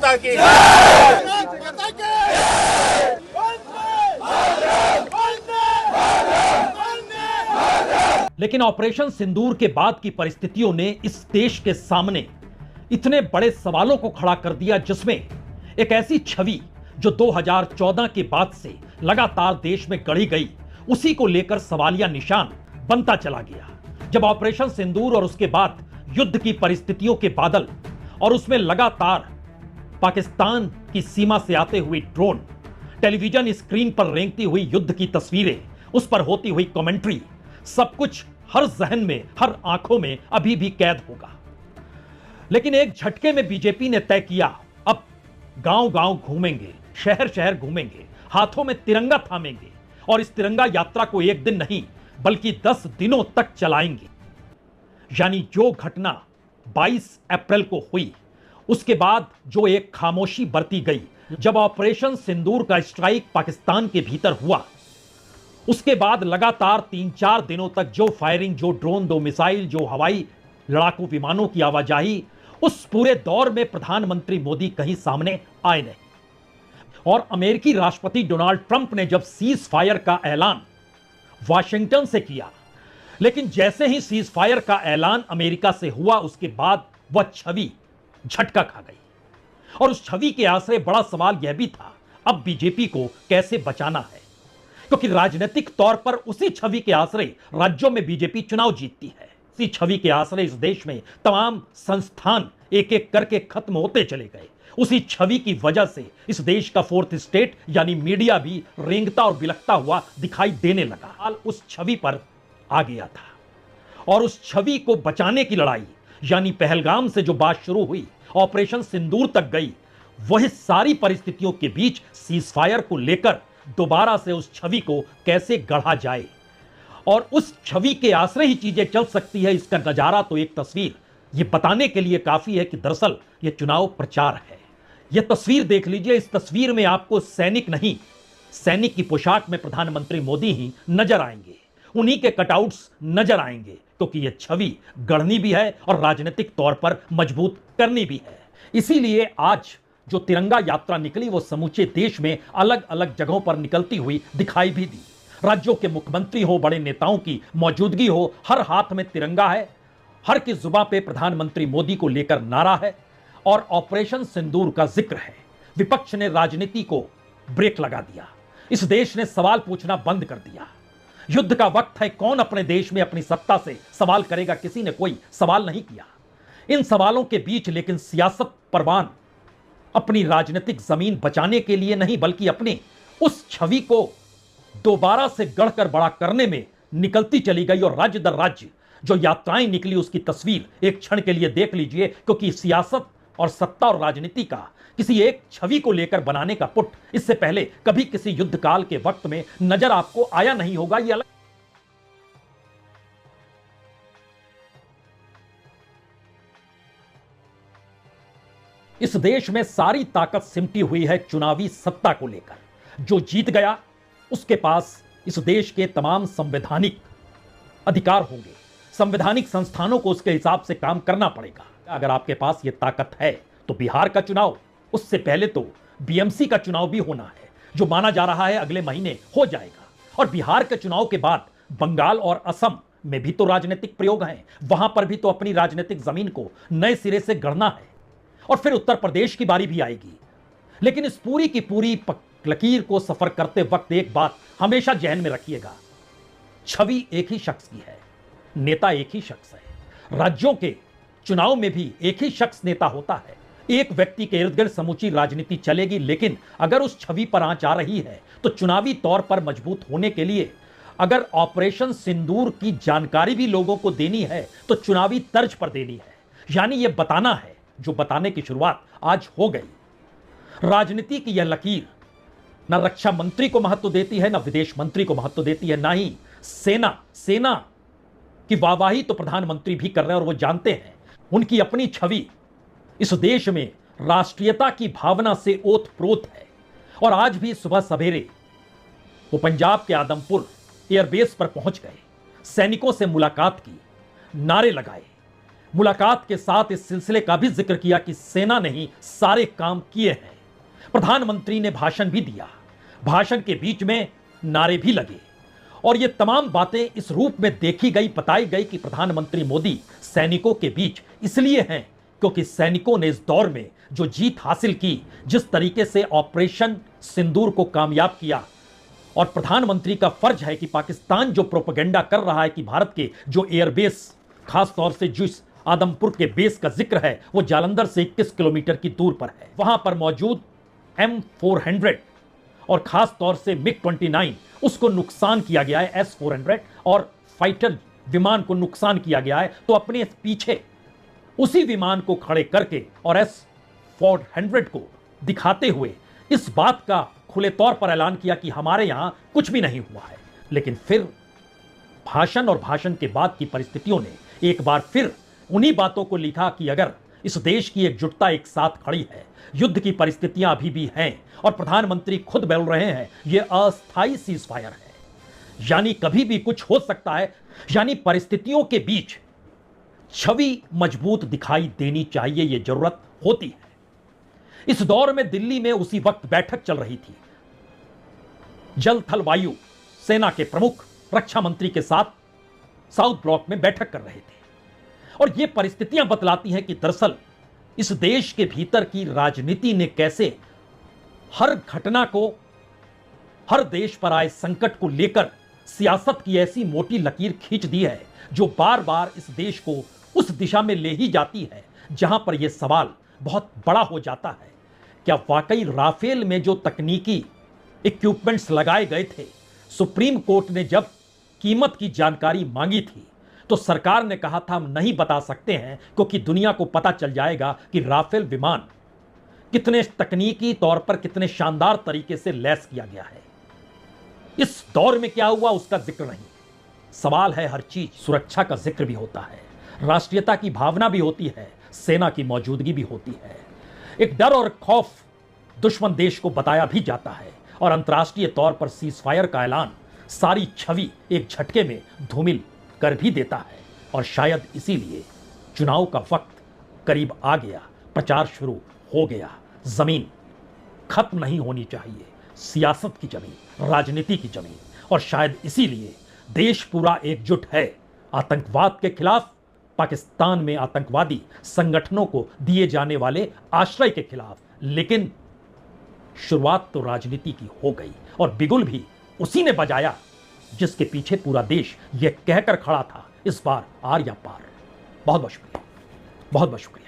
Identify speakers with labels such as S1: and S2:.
S1: माता की।
S2: लेकिन ऑपरेशन सिंदूर के बाद की परिस्थितियों ने इस देश के सामने इतने बड़े सवालों को खड़ा कर दिया, जिसमें एक ऐसी छवि जो 2014 के बाद से लगातार देश में गढ़ी गई, उसी को लेकर सवालिया निशान बनता चला गया। जब ऑपरेशन सिंदूर और उसके बाद युद्ध की परिस्थितियों के बादल और उसमें लगातार पाकिस्तान की सीमा से आते हुए ड्रोन, टेलीविजन स्क्रीन पर रेंगती हुई युद्ध की तस्वीरें, उस पर होती हुई कमेंट्री, सब कुछ हर जहन में, हर आंखों में अभी भी कैद होगा। लेकिन एक झटके में बीजेपी ने तय किया, अब गांव-गांव घूमेंगे, शहर-शहर घूमेंगे, हाथों में तिरंगा थामेंगे और इस तिरंगा यात्रा को एक दिन नहीं बल्कि 10 दिनों तक चलाएंगे। यानी जो घटना 22 अप्रैल को हुई, उसके बाद जो एक खामोशी बरती गई, जब ऑपरेशन सिंदूर का स्ट्राइक पाकिस्तान के भीतर हुआ, उसके बाद लगातार 3-4 दिनों तक जो फायरिंग, जो ड्रोन, 2 मिसाइल, जो हवाई लड़ाकू विमानों की आवाजाही, उस पूरे दौर में प्रधानमंत्री मोदी कहीं सामने आए नहीं। और अमेरिकी राष्ट्रपति डोनाल्ड ट्रंप ने जब सीज फायर का ऐलान वाशिंगटन से किया, लेकिन जैसे ही सीज फायर का ऐलान अमेरिका से हुआ, उसके बाद वह छवि झटका खा गई। और उस छवि के आश्रय बड़ा सवाल यह भी था, अब बीजेपी को कैसे बचाना है, क्योंकि राजनीतिक तौर पर उसी छवि के आश्रय राज्यों में बीजेपी चुनाव जीतती है। इसी छवि के आश्रय इस देश में तमाम संस्थान एक एक करके खत्म होते चले गए। उसी छवि की वजह से इस देश का फोर्थ स्टेट यानी मीडिया भी रेंगता और बिलखता हुआ दिखाई देने लगा। हाल उस छवि पर आ गया था और उस छवि को बचाने की लड़ाई, यानी पहलगाम से जो बात शुरू हुई, ऑपरेशन सिंदूर तक गई, वही सारी परिस्थितियों के बीच सीज फायर को लेकर दोबारा से उस छवि को कैसे गढ़ा जाए और उस छवि के आश्रय ही चीजें चल सकती है, इसका नजारा तो एक तस्वीर ये बताने के लिए काफी है कि दरअसल यह चुनाव प्रचार है। यह तस्वीर देख लीजिए, इस तस्वीर में आपको सैनिक नहीं, सैनिक की पोशाक में प्रधानमंत्री मोदी ही नजर आएंगे, उन्हीं के कटआउट्स नजर आएंगे, क्योंकि यह छवि गढ़नी भी है और राजनीतिक तौर पर मजबूत करनी भी है। इसीलिए आज जो तिरंगा यात्रा निकली, वो समूचे देश में अलग अलग जगहों पर निकलती हुई दिखाई भी दी। राज्यों के मुख्यमंत्री हो, बड़े नेताओं की मौजूदगी हो, हर हाथ में तिरंगा है, हर की जुबान पे प्रधानमंत्री मोदी को लेकर नारा है और ऑपरेशन सिंदूर का जिक्र है। विपक्ष ने राजनीति को ब्रेक लगा दिया, इस देश ने सवाल पूछना बंद कर दिया। युद्ध का वक्त है, कौन अपने देश में अपनी सत्ता से सवाल करेगा, किसी ने कोई सवाल नहीं किया। इन सवालों के बीच लेकिन सियासत परवान अपनी राजनीतिक जमीन बचाने के लिए नहीं, बल्कि अपनी उस छवि को दोबारा से गढ़कर बड़ा करने में निकलती चली गई। और राज्य दर राज्य जो यात्राएं निकली, उसकी तस्वीर एक क्षण के लिए देख लीजिए, क्योंकि सियासत और सत्ता और राजनीति का किसी एक छवि को लेकर बनाने का पुट इससे पहले कभी किसी युद्ध काल के वक्त में नजर आपको आया नहीं होगा। ये अलग इस देश में सारी ताकत सिमटी हुई है चुनावी सत्ता को लेकर। जो जीत गया उसके पास इस देश के तमाम संवैधानिक अधिकार होंगे, संवैधानिक संस्थानों को उसके हिसाब से काम करना पड़ेगा। अगर आपके पास यह ताकत है तो बिहार का चुनाव, उससे पहले तो बीएमसी का चुनाव भी होना है, जो माना जा रहा है अगले महीने हो जाएगा। और बिहार के चुनाव के बाद बंगाल और असम में भी तो राजनीतिक प्रयोग हैं, वहां पर भी तो अपनी राजनीतिक जमीन को नए सिरे से गढ़ना है। और फिर उत्तर प्रदेश की बारी भी आएगी। लेकिन इस पूरी की पूरी लकीर को सफर करते वक्त एक बात हमेशा जहन में रखिएगा, छवि एक ही शख्स की है, नेता एक ही शख्स है। राज्यों के चुनाव में भी एक ही शख्स नेता होता है, एक व्यक्ति के इर्द गिर्द समूची राजनीति चलेगी। लेकिन अगर उस छवि पर आंच आ रही है तो चुनावी तौर पर मजबूत होने के लिए अगर ऑपरेशन सिंदूर की जानकारी भी लोगों को देनी है तो चुनावी तर्ज पर देनी है, यानी यह बताना है, जो बताने की शुरुआत आज हो गई। राजनीति की यह लकीर न रक्षा मंत्री को महत्व देती है, न विदेश मंत्री को महत्व देती है, ना ही सेना की वाहवाही तो प्रधानमंत्री भी कर रहे हैं और वो जानते हैं उनकी अपनी छवि इस देश में राष्ट्रीयता की भावना से ओतप्रोत है। और आज भी सुबह सवेरे वो पंजाब के आदमपुर एयरबेस पर पहुंच गए, सैनिकों से मुलाकात की, नारे लगाए, मुलाकात के साथ इस सिलसिले का भी जिक्र किया कि सेना ने ही सारे काम किए हैं। प्रधानमंत्री ने भाषण भी दिया, भाषण के बीच में नारे भी लगे और ये तमाम बातें इस रूप में देखी गई, बताई गई कि प्रधानमंत्री मोदी सैनिकों के बीच इसलिए हैं क्योंकि सैनिकों ने इस दौर में जो जीत हासिल की, जिस तरीके से ऑपरेशन सिंदूर को कामयाब किया, और प्रधानमंत्री का फर्ज है कि पाकिस्तान जो प्रोपेगेंडा कर रहा है कि भारत के जो एयरबेस, खास तौर से जिस आदमपुर के बेस का जिक्र है वो जालंधर से 21 किलोमीटर की दूर पर है, वहां पर मौजूद M400 और खास तौर से MiG-29 उसको नुकसान किया गया है, S-400 और फाइटर विमान को नुकसान किया गया है, तो अपने पीछे उसी विमान को खड़े करके और S-400 को दिखाते हुए इस बात का खुले तौर पर ऐलान किया कि हमारे यहां कुछ भी नहीं हुआ है। लेकिन फिर भाषण और भाषण के बाद की परिस्थितियों ने एक बार फिर उन्हीं बातों को लिखा कि अगर इस देश की एकजुटता एक साथ खड़ी है, युद्ध की परिस्थितियां अभी भी हैं और प्रधानमंत्री खुद बोल रहे हैं यह अस्थायी सीजफायर है, यानी कभी भी कुछ हो सकता है, यानी परिस्थितियों के बीच छवि मजबूत दिखाई देनी चाहिए, यह जरूरत होती है। इस दौर में दिल्ली में उसी वक्त बैठक चल रही थी। जल थल वायु सेना के प्रमुख रक्षा मंत्री के साथ साउथ ब्लॉक में बैठक कर रहे थे और यह परिस्थितियां बतलाती हैं कि दरअसल इस देश के भीतर की राजनीति ने कैसे हर घटना को, हर देश पर आए संकट को लेकर सियासत की ऐसी मोटी लकीर खींच दी है जो बार बार इस देश को उस दिशा में ले ही जाती है जहां पर यह सवाल बहुत बड़ा हो जाता है, क्या वाकई राफेल में जो तकनीकी इक्विपमेंट्स लगाए गए थे, सुप्रीम कोर्ट ने जब कीमत की जानकारी मांगी थी तो सरकार ने कहा था हम नहीं बता सकते हैं क्योंकि दुनिया को पता चल जाएगा कि राफेल विमान कितने तकनीकी तौर पर कितने शानदार तरीके से लैस किया गया है। इस दौर में क्या हुआ उसका जिक्र नहीं, सवाल है हर चीज, सुरक्षा का जिक्र भी होता है, राष्ट्रीयता की भावना भी होती है, सेना की मौजूदगी भी होती है, एक डर और खौफ दुश्मन देश को बताया भी जाता है और अंतर्राष्ट्रीय तौर पर सीज फायर का ऐलान सारी छवि एक झटके में धूमिल कर भी देता है। और शायद इसीलिए चुनाव का वक्त करीब आ गया, प्रचार शुरू हो गया, जमीन खत्म नहीं होनी चाहिए, सियासत की जमीन, राजनीति की जमीन, और शायद इसीलिए देश पूरा एकजुट है आतंकवाद के खिलाफ, पाकिस्तान में आतंकवादी संगठनों को दिए जाने वाले आश्रय के खिलाफ। लेकिन शुरुआत तो राजनीति की हो गई और बिगुल भी उसी ने बजाया जिसके पीछे पूरा देश यह कहकर खड़ा था, इस बार आर या पार। बहुत बहुत शुक्रिया, बहुत बहुत शुक्रिया।